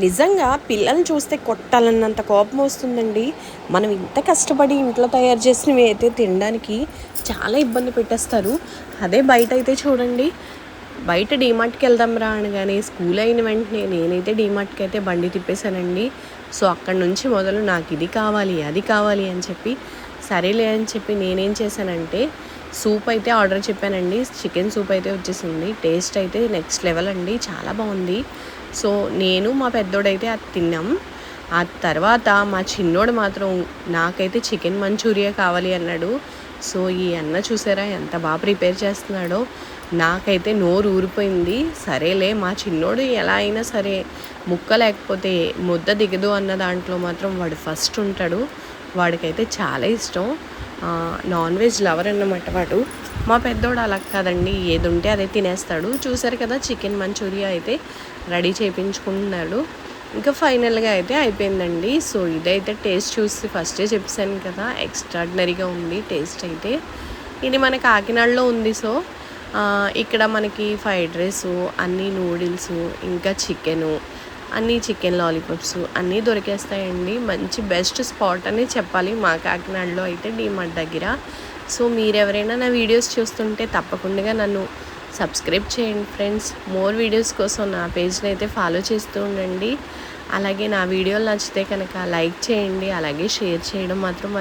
నిజంగా పిల్లల్ని చూస్తే కొట్టాలన్నంత కోపం వస్తుందండి. మనం ఇంత కష్టపడి ఇంట్లో తయారు చేసినవి అయితే తినడానికి చాలా ఇబ్బంది పెట్టేస్తారు. అదే బయట అయితే చూడండి, బయట డీమార్ట్‌కి వెళ్దాం రా అనగానే స్కూల్ అయిన వెంటనే నేనైతే డీమార్ట్‌కి అయితే బండి తిప్పేసానండి. సో, అక్కడి నుంచి మొదలు నాకు ఇది కావాలి, అది కావాలి అని చెప్పి సరేలే అని చెప్పి నేనేం చేశానంటే సూప్ అయితే ఆర్డర్ చెప్పానండి. చికెన్ సూప్ అయితే వచ్చేసింది. టేస్ట్ అయితే నెక్స్ట్ లెవెల్ అండి. చాలా బాగుంది. సో, నేను మా పెద్దోడైతే అది తిన్నాం. ఆ తర్వాత మా చిన్నోడు మాత్రం నాకైతే చికెన్ మంచూరియా కావాలి అన్నాడు. సో, ఈ అన్న చూసారా ఎంత బాగా ప్రిపేర్ చేస్తున్నాడో. నాకైతే నోరు ఊరిపోయింది. సరేలే మా చిన్నోడు ఎలా అయినా సరే ముక్క లేకపోతే ముద్ద దిగదు అన్న దాంట్లో మాత్రం వాడు ఫస్ట్ ఉంటాడు. వాడికైతే చాలా ఇష్టం. నాన్ వెజ్ లవర్ అన్నమాట వాడు. మా పెద్దోడు అలా కాదండి, ఏది ఉంటే అదే తినేస్తాడు. చూసారు కదా, చికెన్ మంచూరియా అయితే రెడీ చేయించుకుంటున్నాడు. ఇంకా ఫైనల్గా అయితే అయిపోయిందండి. సో, ఇదైతే టేస్ట్ చూసి ఫస్టే చెప్పాను కదా, ఎక్స్ట్రాడినరీగా ఉంది టేస్ట్ అయితే. ఇది మన కాకినాడలో ఉంది. సో, ఇక్కడ మనకి ఫ్రైడ్ రైసు, అన్నీ నూడిల్సు, ఇంకా చికెను, అన్నీ చికెన్ లాలీపాప్స్ అన్నీ దొరికేస్తాయండి. మంచి బెస్ట్ స్పాట్ అని చెప్పాలి మా కాకినాడలో అయితే డీమార్ట్ దగ్గర. సో, మీరెవరైనా నా వీడియోస్ చూస్తుంటే తప్పకుండా నన్ను సబ్స్క్రైబ్ చేయండి ఫ్రెండ్స్. మోర్ వీడియోస్ కోసం నా పేజ్ని అయితే ఫాలో చేస్తూ ఉండండి. అలాగే నా వీడియోలు నచ్చితే కనుక లైక్ చేయండి, అలాగే షేర్ చేయడం మాత్రం